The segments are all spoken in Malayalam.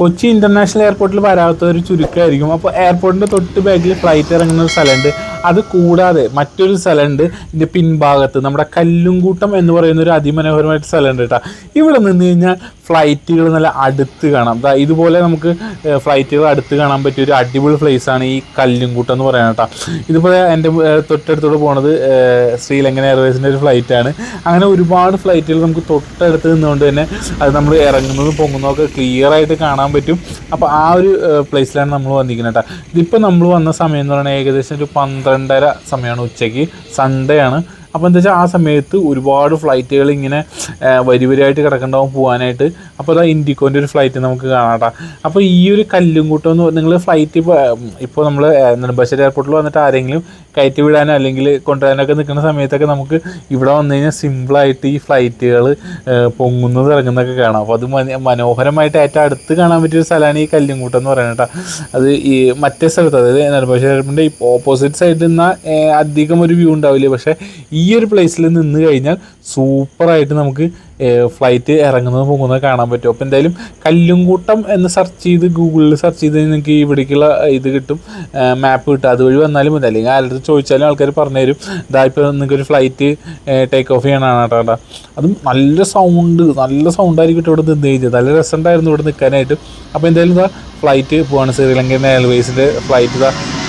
കൊച്ചി ഇൻ്റർനാഷണൽ എയർപോർട്ടിൽ വരാത്ത ഒരു ചുരുക്കമായിരിക്കും. അപ്പോൾ എയർപോർട്ടിൻ്റെ തൊട്ട് ബാക്കിൽ ഫ്ലൈറ്റ് ഇറങ്ങുന്ന ഒരു സ്ഥലമുണ്ട്. അത് കൂടാതെ മറ്റൊരു സ്ഥലമുണ്ട് ഇതിൻ്റെ പിൻഭാഗത്ത്, നമ്മുടെ കല്ലുംകൂട്ടം എന്ന് പറയുന്ന ഒരു അതിമനോഹരമായിട്ട് സ്ഥലമുണ്ട് കേട്ടോ. ഇവിടെ നിന്ന് കഴിഞ്ഞാൽ ഫ്ലൈറ്റുകൾ നല്ല അടുത്ത് കാണാം. ഇതുപോലെ നമുക്ക് ഫ്ലൈറ്റുകൾ അടുത്ത് കാണാൻ പറ്റിയ ഒരു അടിപൊളി പ്ലേസാണ് ഈ കല്ലുംകൂട്ടം എന്ന് പറയുന്നത് കേട്ടോ. ഇതുപോലെ എൻ്റെ തൊട്ടടുത്തോട് പോണത് ശ്രീലങ്കൻ എയർവേസിൻ്റെ ഒരു ഫ്ലൈറ്റാണ്. അങ്ങനെ ഒരുപാട് ഫ്ലൈറ്റുകൾ നമുക്ക് തൊട്ടടുത്ത് നിന്നുകൊണ്ട് തന്നെ അത് നമ്മൾ ഇറങ്ങുന്നതും പൊങ്ങുന്നതൊക്കെ ക്ലിയർ ആയിട്ട് കാണാൻ പറ്റും. അപ്പോൾ ആ ഒരു പ്ലേസിലാണ് നമ്മൾ വന്നിരിക്കുന്നത് കേട്ടോ. ഇതിപ്പോൾ നമ്മൾ വന്ന സമയം എന്ന് പറയുന്നത് ഏകദേശം ഒരു 12:30 സമയമാണ്, ഉച്ചയ്ക്ക്, സൺഡേ ആണ്. അപ്പോൾ എന്താ വെച്ചാൽ ആ സമയത്ത് ഒരുപാട് ഫ്ലൈറ്റുകൾ ഇങ്ങനെ വരിയായിട്ട് കിടക്കുന്നുണ്ടാവും പോകാനായിട്ട്. അപ്പോൾ അതാ ഇൻഡിക്കോൻ്റെ ഒരു ഫ്ലൈറ്റ് നമുക്ക് കാണാം കേട്ടോ. അപ്പോൾ ഈ ഒരു കല്ലുംകൂട്ടം എന്ന് നിങ്ങൾ ഫ്ലൈറ്റ് ഇപ്പോൾ നമ്മൾ നെടുമ്പാശ്ശേരി എയർപോർട്ടിൽ വന്നിട്ട് ആരെങ്കിലും കയറ്റി വിടാനോ അല്ലെങ്കിൽ കൊണ്ടുവരാനൊക്കെ നിൽക്കുന്ന സമയത്തൊക്കെ നമുക്ക് ഇവിടെ വന്നു കഴിഞ്ഞാൽ സിമ്പിളായിട്ട് ഈ ഫ്ലൈറ്റുകൾ പൊങ്ങുന്നത് ഇറങ്ങുന്നതൊക്കെ കാണാം. അപ്പോൾ അത് മനോഹരമായിട്ട് ഏറ്റവും അടുത്ത് കാണാൻ പറ്റിയൊരു സ്ഥലമാണ് ഈ കല്ലുംകൂട്ടം എന്ന് പറയുന്നത് കേട്ടോ. അത് ഈ മറ്റേ സ്ഥലത്ത്, അതായത് നെടുമ്പാശ്ശേരി എയർപോർട്ടിൻ്റെ ഈ ഓപ്പോസിറ്റ് സൈഡിൽ നിന്നാൽ അധികം ഒരു വ്യൂ ഉണ്ടാവില്ല. പക്ഷേ ഈ ഒരു പ്ലേസിൽ നിന്ന് കഴിഞ്ഞാൽ സൂപ്പറായിട്ട് നമുക്ക് ഫ്ലൈറ്റ് ഇറങ്ങുന്നത് പോകുന്നത് കാണാൻ പറ്റും. അപ്പോൾ എന്തായാലും കല്ലുംകൂട്ടം എന്ന് സെർച്ച് ചെയ്ത് ഗൂഗിളിൽ സെർച്ച് ചെയ്ത് നിങ്ങൾക്ക് ഇവിടേക്കുള്ള ഇത് കിട്ടും, മാപ്പ് കിട്ടും. അതുവഴി വന്നാലും മതി, അല്ലെങ്കിൽ ആരുടെ ചോദിച്ചാലും ആൾക്കാർ പറഞ്ഞുതരും. ഇപ്പോൾ നിങ്ങൾക്കൊരു ഫ്ലൈറ്റ് ടേക്ക് ഓഫ് ചെയ്യണതാണ് കേട്ടോ. അതും നല്ല സൗണ്ടായിരിക്കും ഇവിടെ നിന്ന് കഴിഞ്ഞത്. നല്ല രസമുണ്ടായിരുന്നു ഇവിടെ നിൽക്കാനായിട്ട്. അപ്പോൾ എന്തായാലും ഫ്ലൈറ്റ് പോവാണ്, ശ്രീലങ്കൻ എയർവേസിൻ്റെ ഫ്ലൈറ്റ്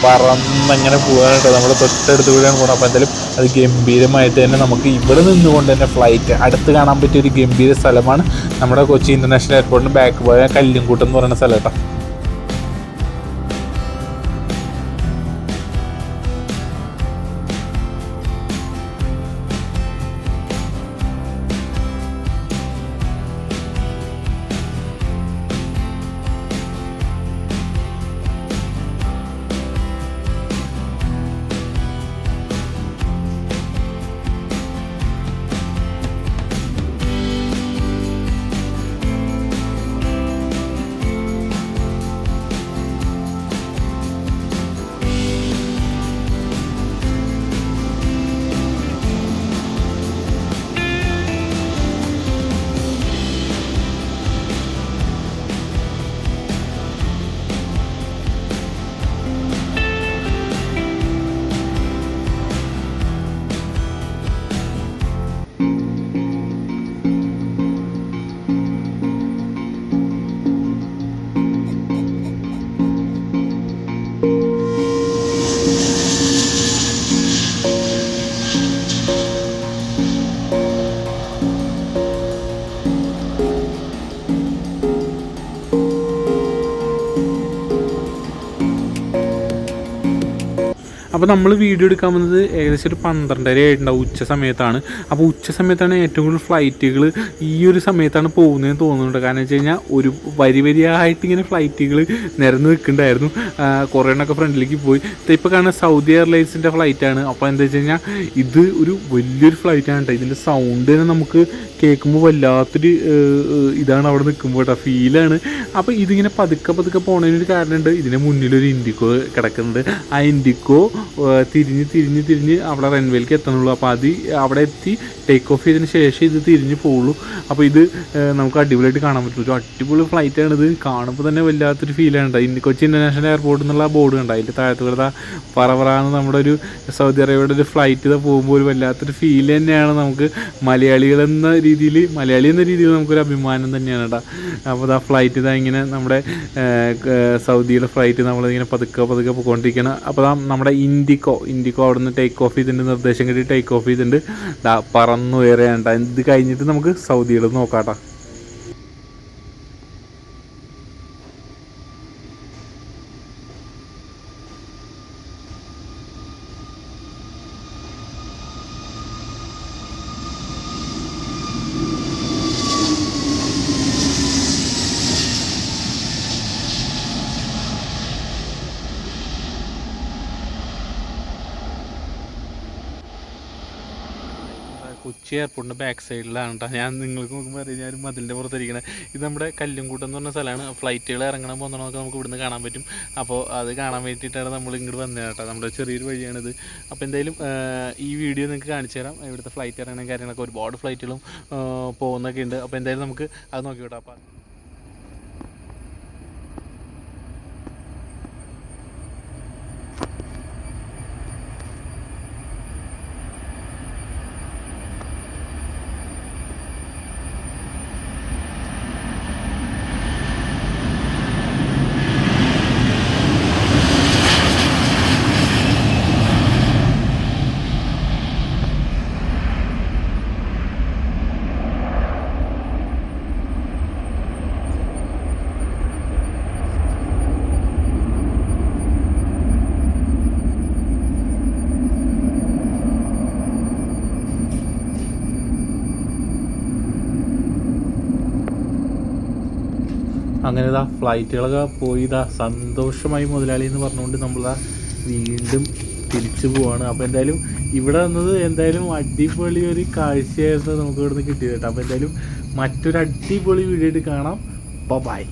പറന്നങ്ങനെ പോകാനായിട്ട് നമ്മുടെ തൊട്ടടുത്ത് കൂടെയാണ് പോകുന്നത്. അപ്പോൾ എന്തായാലും അത് ഗംഭീരമായിട്ട് തന്നെ നമുക്ക് ഇവിടെ നിന്നുകൊണ്ട് തന്നെ ഫ്ലൈറ്റ് അടുത്ത് കാണാൻ പറ്റിയ ഒരു ഗംഭീര സ്ഥലമാണ് നമ്മുടെ കൊച്ചി ഇൻ്റർനാഷണൽ എയർപോർട്ടിന് ബാക്ക് പോയ കല്ലുംകൂട്ടം എന്ന് പറയുന്ന സ്ഥലം കേട്ടോ. അപ്പോൾ നമ്മൾ വീഡിയോ എടുക്കാൻ വന്നത് ഏകദേശം ഒരു 12:30 ആയിട്ടുണ്ടാവും, ഉച്ച സമയത്താണ്. അപ്പോൾ ഉച്ച സമയത്താണ് ഏറ്റവും കൂടുതൽ ഫ്ലൈറ്റുകൾ ഈ ഒരു സമയത്താണ് പോകുന്നതെന്ന് തോന്നുന്നുണ്ട്. കാരണം വെച്ച് കഴിഞ്ഞാൽ ഒരു വരിയായിട്ട് ഇങ്ങനെ ഫ്ലൈറ്റുകൾ നിരന്ന് നിൽക്കുന്നുണ്ടായിരുന്നു. കുറേ എണ്ണമൊക്കെ ഫ്രണ്ടിലേക്ക് പോയി. ഇപ്പോൾ കാണുന്ന സൗദി എയർലൈൻസിൻ്റെ ഫ്ലൈറ്റാണ്. അപ്പോൾ എന്താ വെച്ച് കഴിഞ്ഞാൽ ഇത് ഒരു വലിയൊരു ഫ്ലൈറ്റാണ് കേട്ടോ. ഇതിൻ്റെ സൗണ്ട് തന്നെ നമുക്ക് കേൾക്കുമ്പോൾ വല്ലാത്തൊരു ഇതാണ് അവിടെ നിൽക്കുമ്പോൾ കേട്ടോ, ഫീലാണ്. അപ്പോൾ ഇതിങ്ങനെ പതുക്കെ പോകുന്നതിനൊരു കാരണമുണ്ട്. ഇതിന് മുന്നിലൊരു ഇൻഡിക്കോ കിടക്കുന്നുണ്ട്. ആ ഇൻഡിക്കോ തിരിഞ്ഞ് അവിടെ റൺവേയിലേക്ക് എത്തണുള്ളൂ. അപ്പോൾ അത് അവിടെ എത്തി ടേക്ക് ഓഫ് ചെയ്തതിന് ശേഷം ഇത് തിരിഞ്ഞ് പോകുള്ളൂ. അപ്പോൾ ഇത് നമുക്ക് അടിപൊളിയായിട്ട് കാണാൻ പറ്റും. ഒരു അടിപൊളി ഫ്ലൈറ്റാണിത്. കാണുമ്പോൾ തന്നെ വല്ലാത്തൊരു ഫീലാണ്. കൊച്ചി ഇൻ്റർനാഷണൽ എയർപോർട്ട് എന്നുള്ള ബോർഡ് കണ്ട, അതിൻ്റെ താഴത്ത് കൂടെ പറന്ന് നമ്മുടെ ഒരു സൗദി അറേബ്യയുടെ ഒരു ഫ്ലൈറ്റ് പോകുമ്പോൾ ഒരു വല്ലാത്തൊരു ഫീൽ തന്നെയാണ് നമുക്ക്. മലയാളി എന്ന രീതിയിൽ നമുക്കൊരു അഭിമാനം തന്നെയാണ് കേട്ടോ. അപ്പോൾ ആ ഫ്ലൈറ്റ് ഇങ്ങനെ നമ്മുടെ സൗദിയുടെ ഫ്ലൈറ്റ് നമ്മളിങ്ങനെ പതുക്കെ പോയിക്കൊണ്ടിരിക്കണം. അപ്പോൾ നമ്മുടെ ഇൻഡിക്കോ അവിടെ നിന്ന് ടേക്ക് ഓഫ് ചെയ്തിട്ടുണ്ട്, നിർദ്ദേശം കിട്ടി ടേക്ക് ഓഫ് ചെയ്തിട്ടുണ്ട്. പറന്നു കയറിയാണ്. ഇത് കഴിഞ്ഞിട്ട് നമുക്ക് സൗദിയിൽ നോക്കാം കേട്ടോ. കൊച്ചി എയർപോർട്ടിൻ്റെ ബാക്ക് സൈഡിലാണ് കേട്ടോ. ഞാൻ നിങ്ങൾക്ക് നോക്കുമ്പോൾ അറിയാം, ഞാൻ മതിലിൻ്റെ പുറത്തിരിക്കണേ. ഇത് നമ്മുടെ കല്ലുംകൂട്ടം എന്ന് പറഞ്ഞ സ്ഥലമാണ്. ഫ്ലൈറ്റുകൾ ഇറങ്ങണം പോകുന്നതൊക്കെ നമുക്ക് ഇവിടുന്ന് കാണാൻ പറ്റും. അപ്പോൾ അത് കാണാൻ വേണ്ടിയിട്ടാണ് നമ്മൾ ഇങ്ങോട്ട് വന്നത് കേട്ടോ. നമ്മുടെ ചെറിയൊരു വഴിയാണിത്. അപ്പോൾ എന്തായാലും ഈ വീഡിയോ നിങ്ങൾക്ക് കാണിച്ചു തരാം. ഇവിടുത്തെ ഫ്ലൈറ്റ് ഇറങ്ങുന്ന കാര്യങ്ങളൊക്കെ ഒരുപാട് ഫ്ലൈറ്റുകളും പോകുന്നൊക്കെ ഉണ്ട്. അപ്പോൾ എന്തായാലും നമുക്ക് അത് നോക്കി വിടാം. അപ്പോൾ അങ്ങനെ ഇതാ ഫ്ലൈറ്റുകളൊക്കെ പോയി ഇതാ സന്തോഷമായി മുതലാളി എന്ന് പറഞ്ഞുകൊണ്ട് നമ്മളിതാ വീണ്ടും തിരിച്ചു പോവാണ്. അപ്പോൾ എന്തായാലും ഇവിടെ വന്നത് എന്തായാലും അടിപൊളി ഒരു കാഴ്ചയായിരുന്നു നമുക്ക് ഇവിടുന്ന് കിട്ടിയത് കേട്ടോ. അപ്പോൾ എന്തായാലും മറ്റൊരു അടിപൊളി വീഡിയോ ആയിട്ട് കാണാം. ബൈ.